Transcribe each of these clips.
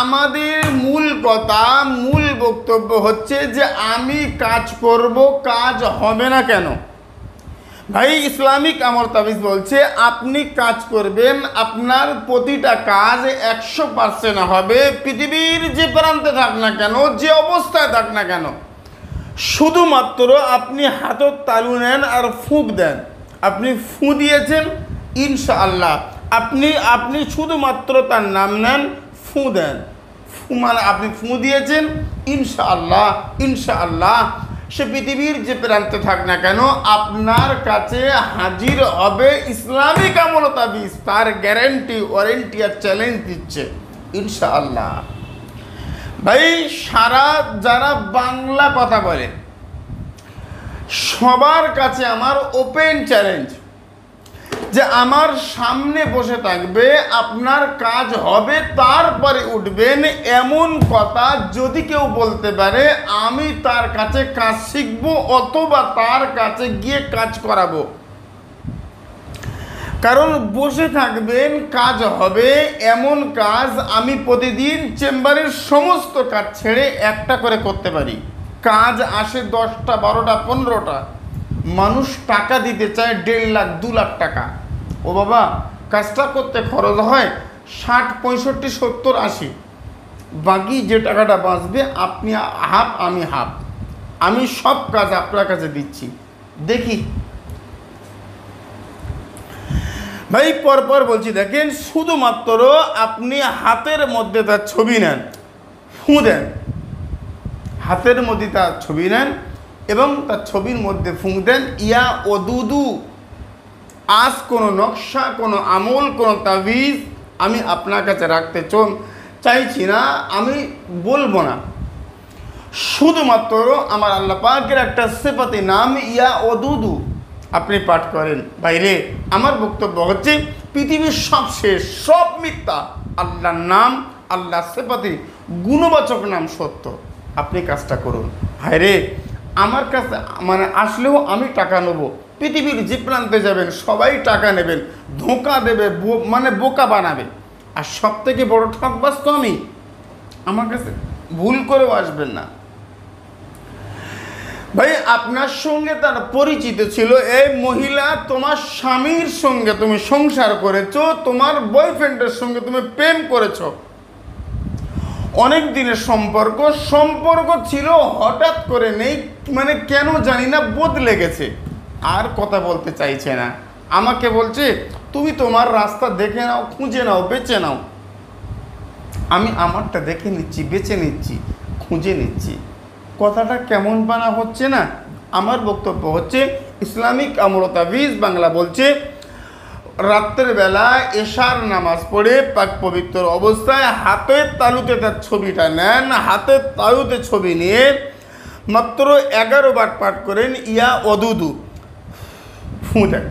আমাদের মূল কথা, মূল বক্তব্য হচ্ছে যে আমি কাজ করব, কাজ হবে না কেন? ভাই ইসলামিক আমল তাবিজ বলছে আপনি কাজ করবেন, আপনার প্রতিটা কাজ 100% হবে। পৃথিবীর যে প্রান্তে থাক না কেন, যে অবস্থায় থাক না কেন, শুধুমাত্র আপনি হাতের তালু নেন আর ফুঁক দেন। আপনি ফু দিয়েছেন, ইনশাআল্লাহ আপনি শুধুমাত্র তার নাম নেন, ফু দেন। ফু মানে আপনি ফু দিয়েছেন, ইনশাআল্লাহ সে পৃথিবীর যে প্রান্তে থাক না কেন আপনার কাছে হাজির হবে। ইসলামিক আমল তাবিজ তার গ্যারান্টি, ওয়ারেন্টি আর চ্যালেঞ্জ দিচ্ছে ইনশাআল্লাহ। ভাই সারা যারা বাংলা কথা বলে সবার কাছে আমার ওপেন চ্যালেঞ্জ যে আমার সামনে বসে থাকবে, আপনার কাজ হবে, তারপরে উঠবেন, এমন কথা যদি কেউ বলতে পারে আমি তার কাছে কাজ শিখব অথবা তার কাছে গিয়ে কাজ করাবো। কারণ বসে থাকবেন, কাজ হবে, এমন কাজ আমি প্রতিদিন চেম্বারের সমস্ত কাজ ছেড়ে একটা করে করতে পারি। কাজ আসে 10টা 12টা 15টা, মানুষ টাকা দিতে চায় 1.5 লাখ 2 লাখ টাকা। ও বাবা, কাজটা করতে খরচ হয় 60 65 70 80, বাকি যে টাকাটা বাঁচবে আপনি হাফ আমি হাফ, আমি সব কাজ আপনার কাছে দিচ্ছি, দেখি। ভাই পরপর বলছি, দেখেন শুধুমাত্র আপনি হাতের মধ্যে তার ছবি নেন, ফু দেন, হাতের মধ্যে তার ছবি নেন এবং তার ছবির মধ্যে ফুঁক দেন। ইয়া ওদুদু, আজ কোনো নকশা, কোনো আমল, কোনো তাবিজ আমি আপনার কাছে রাখতে চাইছি না, আমি বলবো না। শুধুমাত্র আমার আল্লাহ পাকের একটা সিফাতি নাম ইয়া ওদুদু আপনি পাঠ করেন। বাইরে আমার বক্তব্য হচ্ছে পৃথিবীর সব শেষ, সব মিথ্যা, আল্লাহর নাম, আল্লাহ সিফাতি গুণবাচক নাম সত্য। আপনি কাজটা করুন। ভাইরে আমার কাছে মানে আসলেও আমি টাকা নেব, পৃথিবীর যে প্রান্তে যাবেন সবাই টাকা নেবেন, ধোঁকা দেবে, মানে বোকা বানাবে। আর সব থেকে বড় ঠকবাজ তো আমি, আমার কাছে ভুল করেও আসবেন না। ভাই আপনার সঙ্গে তার পরিচিত ছিল, এই মহিলা তোমার স্বামীর সঙ্গে তুমি সংসার করেছো, তোমার বয়ফ্রেন্ডের সঙ্গে তুমি প্রেম করেছো, অনেক দিনের সম্পর্ক ছিল, হঠাৎ করে নেই, মানে কেন জানি না বদলে গেছে, আর কথা বলতে চাইছে না। আমাকে বলছে তুমি তোমার রাস্তা দেখে নাও, খুঁজে নাও, বেছে নাও। আমি আমারটা দেখে নিচ্ছি, বেছে নিচ্ছি, খুঁজে নিচ্ছি। কথাটা কেমন বানা হচ্ছে না? আমার বক্তব্য হচ্ছে ইসলামিক আমল তাবিজ বাংলা বলছে রাত্রের বেলা এশার নামাজ পড়ে পাক পবিত্র অবস্থায় হাতের তালুতে তার ছবিটা নেন, হাতের তালুতে ছবি নিয়ে মাত্র 11 বার পাঠ করেন ইয়া ওদুদু, ফু দেন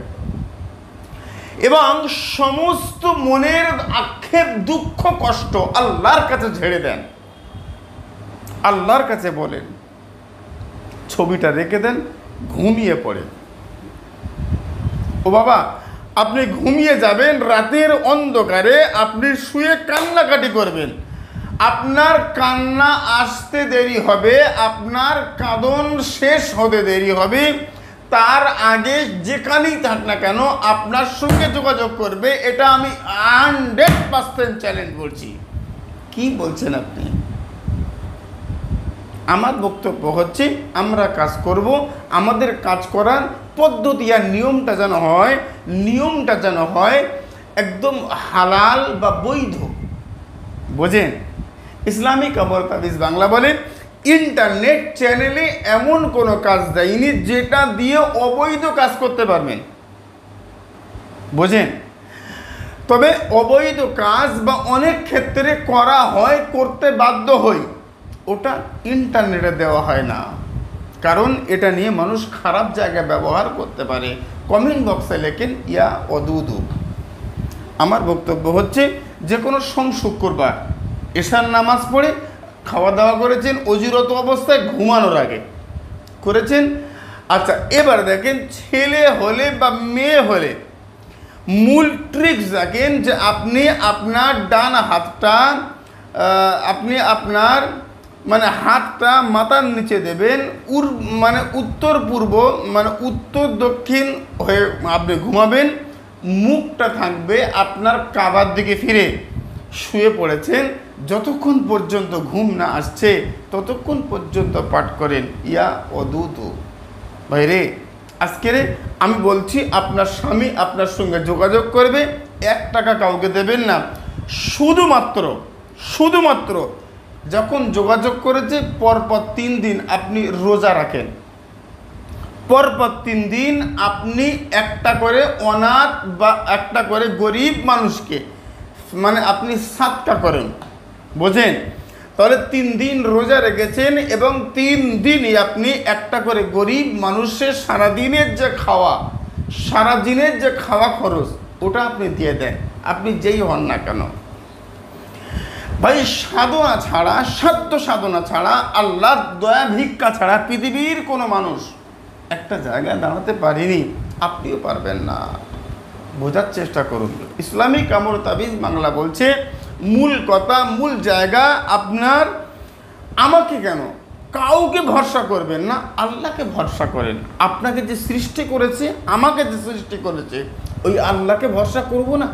এবং সমস্ত মনের আক্ষেপ, দুঃখ, কষ্ট আল্লাহর কাছে ঝেড়ে দেন, আল্লাহর কাছে বলেন, ছবিটা রেখে দেন, ঘুমিয়ে পড়েন। ও বাবা, আপনি ঘুমিয়ে যাবেন, রাতের অন্ধকারে আপনি শুয়ে কান্নাকাটি করবেন, আপনার কান্না আসতে দেরি হবে, আপনার কাঁদন শেষ হতে দেরি হবে। তার আগে যেখানেই থাক না কেন আপনার সঙ্গে যোগাযোগ করবে, এটা আমি 100% চ্যালেঞ্জ বলছি। কি বলছেন আপনি? আমার বক্তব্য হচ্ছে আমরা কাজ করব, আমাদের কাজ করার পদ্ধতি আর নিয়মটা যেন হয় একদম হালাল বা বৈধ। বোঝেন? ইসলামিক আমল তাবিজ বাংলা বলে ইন্টারনেট চ্যানেলে এমন কোনো কাজ দেয়নি যেটা দিয়ে অবৈধ কাজ করতে পারবেন। বোঝেন? তবে অবৈধ কাজ বা অনেক ক্ষেত্রে করা হয়, করতে বাধ্য হই, ওটা ইন্টারনেটে দেওয়া হয় না, কারণ এটা নিয়ে মানুষ খারাপ জায়গায় ব্যবহার করতে পারে। কমেন্ট বক্সে লেখেন ইয়া ওদুদু। আমার বক্তব্য হচ্ছে যে কোনো শুক্রবার এশার নামাজ পড়ে খাওয়া দাওয়া করেছেন, অজুরত অবস্থায় ঘুমানোর আগে করেছেন। আচ্ছা, এবার দেখেন ছেলে হলে বা মেয়ে হলে মূল ট্রিক্স দেখেন যে আপনি আপনার ডান হাতটা আপনি আপনার মানে হাতটা মাথার নিচে দেবেন, মানে উত্তর পূর্ব মানে উত্তর দক্ষিণ হয়ে আপনি ঘুমাবেন, মুখটা থাকবে আপনার কাবার দিকে ফিরে শুয়ে পড়েছেন। যতক্ষণ পর্যন্ত ঘুম না আসছে ততক্ষণ পর্যন্ত পাঠ করেন ইয়া ওদুদু। ভাইরে আজকে আমি বলছি, আপনার স্বামী আপনার সঙ্গে যোগাযোগ করবে, 1 টাকা কাউকে দেবেন না। শুধুমাত্র যখন যোগাযোগ করেছে পরপর 3 দিন আপনি রোজা রাখেন, পরপর 3 দিন আপনি একটা করে অনাথ বা একটা করে গরিব মানুষকে মানে আপনি সাদকা করেন, বোঝেন? তাহলে 3 দিন রোজা রেখেছেন এবং 3 দিনই আপনি একটা করে গরিব মানুষের সারাদিনের যে খাওয়া খরচ ওটা আপনি দিয়ে দেন, আপনি যেই হন না কেন। ভাই সাধনা ছাড়া, সাধ্য সাধনা ছাড়া, আল্লাহর দয়া ভিক্ষা ছাড়া পৃথিবীর কোনো মানুষ একটা জায়গায় দাঁড়াতে পারেনি, আপনিও পারবেন না। বোঝার চেষ্টা করুন। ইসলামিক আমর তাবিজ বাংলা বলছে মূল কথা, মূল জায়গা আপনার আমাকে কেন কাউকে ভরসা করবেন না, আল্লাহকে ভরসা করেন। আপনাকে যে সৃষ্টি করেছে, আমাকে যে সৃষ্টি করেছে, ওই আল্লাহকে ভরসা করব না?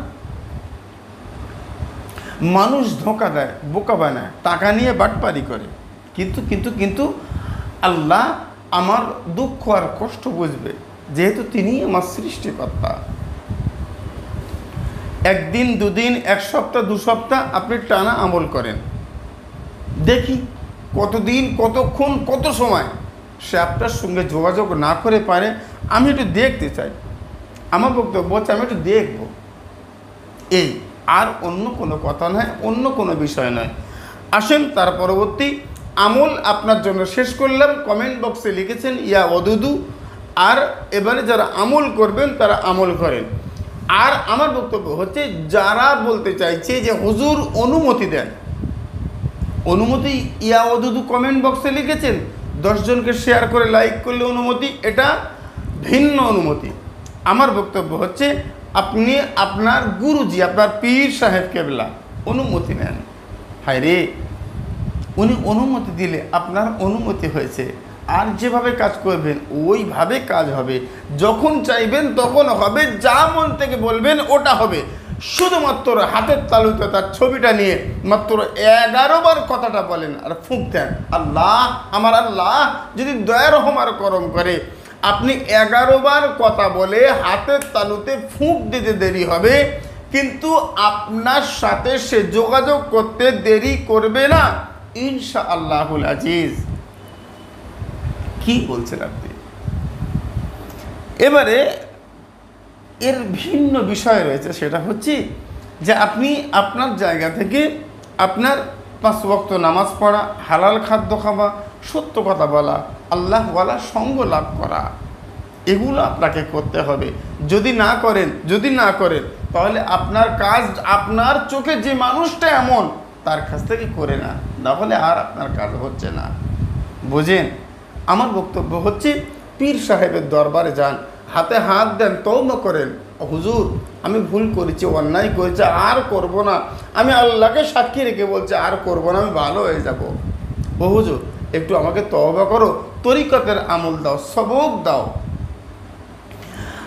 মানুষ ধোঁকা দেয়, বোকা বানায়, টাকা নিয়ে বাটপারি করে, কিন্তু আল্লাহ আমার দুঃখ আর কষ্ট বুঝবে, যেহেতু তিনি আমার সৃষ্টিকর্তা। 1 দিন 2 দিন 1 সপ্তাহ 2 সপ্তাহ আপনি টানা আমল করেন, দেখি কতদিন, কতক্ষণ, কত সময় সে আপনার সঙ্গে যোগাযোগ না করে পারে। আমি একটু দেখতে চাই, আমার বক্তব্য হচ্ছে আমি একটু দেখব, এই আর অন্য কোনো কথা নয়, অন্য কোনো বিষয় নয়। আসেন তার পরবর্তী আমল আপনার জন্য শেষ করলাম। কমেন্ট বক্সে লিখেছেন ইয়া ওদুদু। আর এবারে যারা আমল করবেন তারা আমল করেন। আর আমার বক্তব্য হচ্ছে, যারা বলতে চাইছে যে হুজুর অনুমতি দেন, অনুমতি ইয়া ওদুদু কমেন্ট বক্সে লিখেছেন, 10 জনকে শেয়ার করে লাইক করলে অনুমতি, এটা ভিন্ন অনুমতি। আমার বক্তব্য হচ্ছে আপনি আপনার গুরুজি, আপনার পীর সাহেব কেবলা অনুমতি নেন। হায় রে, উনি অনুমতি দিলে আপনার অনুমতি হয়েছে, আর যেভাবে কাজ করবেন ওইভাবে কাজ হবে, যখন চাইবেন তখন হবে, যা মন থেকে বলবেন ওটা হবে। শুধুমাত্র হাতের তালুতে তার ছবিটা নিয়ে মাত্র 11 বার কথাটা বলেন আর ফুঁক দেন, আল্লাহ, আমার আল্লাহ যদি দয়া রহম আর করম করে, আপনি 11 বার কথা বলে হাতের তালুতে ফুঁক দিতে দেরি হবে, কিন্তু আপনার সাথে সে যোগাযোগ করতে দেরি করবে না ইনশাআল্লাহুল আজিজ। কি বলছেন আপনি? এবারে এর ভিন্ন বিষয় রয়েছে, সেটা হচ্ছে যে আপনি আপনার জায়গা থেকে আপনার 5 ওয়াক্ত নামাজ পড়া, হালাল খাদ্য খাওয়া, সত্য কথা বলা, আল্লাহওয়ালা সঙ্গ লাভ করা, এগুলো আপনাকে করতে হবে। যদি না করেন তাহলে আপনার কাজ, আপনার চোখে যে মানুষটা এমন তার কাছ থেকে করে না, তাহলে আর আপনার কাজ হচ্ছে না। বুঝেন? আমার বক্তব্য হচ্ছে পীর সাহেবের দরবারে যান, হাতে হাত দেন, তওবা করেন, হুজুর আমি ভুল করেছি, অন্যায় করেছি, আর করব না, আমি আল্লাহকে সাক্ষী রেখে বলছি আর করব না, আমি ভালো হয়ে যাব। ও হুজুর একটু আমাকে তওবা করো, তরিকতের আমল দাও, সবক দাও।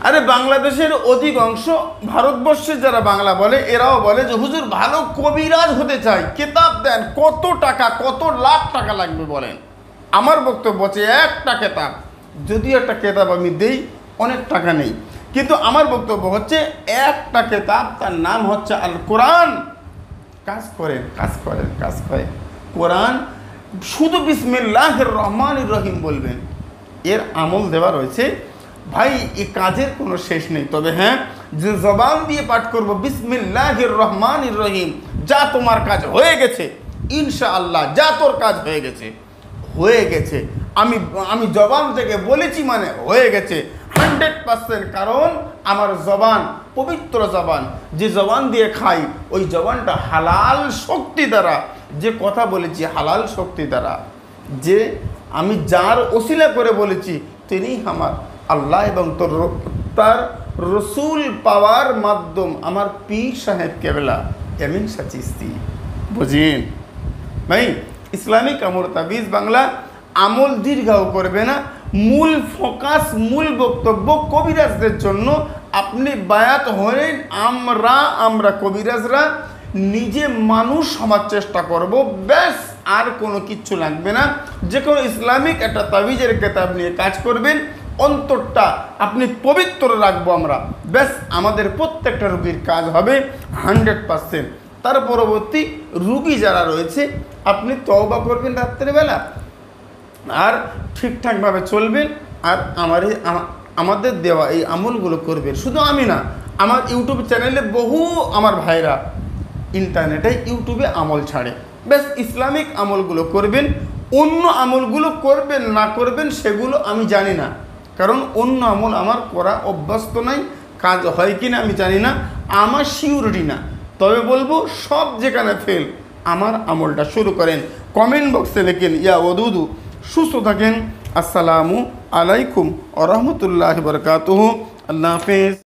আরে বাংলাদেশের অধিকাংশ, ভারতবর্ষে যারা বাংলা বলে এরাও বলে যে হুজুর ভালো কবিরাজ হতে চাই, কেতাব দেন, কত টাকা, কত লাখ টাকা লাগবে বলেন। আমার বক্তব্য হচ্ছে একটা কেতাব, যদি একটা কেতাব আমি দেই, অনেক টাকা নেই, কিন্তু আমার বক্তব্য হচ্ছে একটা কেতাব, তার নাম হচ্ছে আল কোরআন। কাজ করেন কোরআন, শুধু বিসমিল্লাহির রহমানির রহিম বলবেন, এর আমল দেওয়া রয়েছে। ভাই এই কাজের কোনো শেষ নেই। তবে হ্যাঁ, যে জবান দিয়ে পাঠ করবো বিসমিল্লাহির রহমানির রহিম, যা তোমার কাজ হয়ে গেছে ইনশাআল্লাহ, যা তোর কাজ হয়ে গেছে, আমি জবান থেকে বলেছি মানে হয়ে গেছে 100%। কারণ আমার জবান পবিত্র জবান, যে জবান দিয়ে খাই ওই জবানটা হালাল শক্তি দ্বারা, যে কথা বলেছি হালাল শক্তি দ্বারা, যে আমি যার ওসিলা করে বলেছি তিনি আমার আল্লাহ এবং তার রসুল পাওয়ার মাধ্যম আমার পীর সাহেব কেবলা এমিন শাহ চিশতি। বুঝেন? ভাই ইসলামিক আমল তাবিজ বাংলা আমল দীর্ঘাও করবে না, মূল ফোকাস মূল বক্তব্য কবিরাজদের জন্য। আপনি বায়াত হলেন, আমরা কবিরাজরা নিজে মানুষ হওয়ার চেষ্টা করব, ব্যাস আর কোনো কিচ্ছু লাগবে না। যে কোনো ইসলামিক একটা তাবিজের কিতাব নিয়ে কাজ করবেন, অন্তরটা আপনি পবিত্র রাখবো আমরা, ব্যাস আমাদের প্রত্যেকটা রোগীর কাজ হবে 100%। তার পরবর্তী রুগী যারা রয়েছে আপনি তওবা করবেন রাত্রেবেলা, আর ঠিকঠাকভাবে চলবেন, আর আমাদের দেওয়া এই আমলগুলো করবেন। শুধু আমি না, আমার ইউটিউব চ্যানেলে বহু আমার ভাইরা ইন্টারনেটে ইউটিউবে আমল ছাড়ে, ব্যাস ইসলামিক আমলগুলো করবেন। অন্য আমলগুলো করবেন না করবেন সেগুলো আমি জানি না, কারণ অন্য আমল আমার করা অভ্যস্ত নাই, কাজ হয় কি না আমি জানি না, আমার সিউরিটি না। তবে বলবো সব যেখানে ফেল, আমার আমলটা শুরু করেন। কমেন্ট বক্সে লেখেন ইয়া ওদুদু। সুস্থ থাকেন। আসসালামু আলাইকুম ওয়া রাহমাতুল্লাহি ওয়া বারাকাতুহু। আল্লাহ হাফেজ।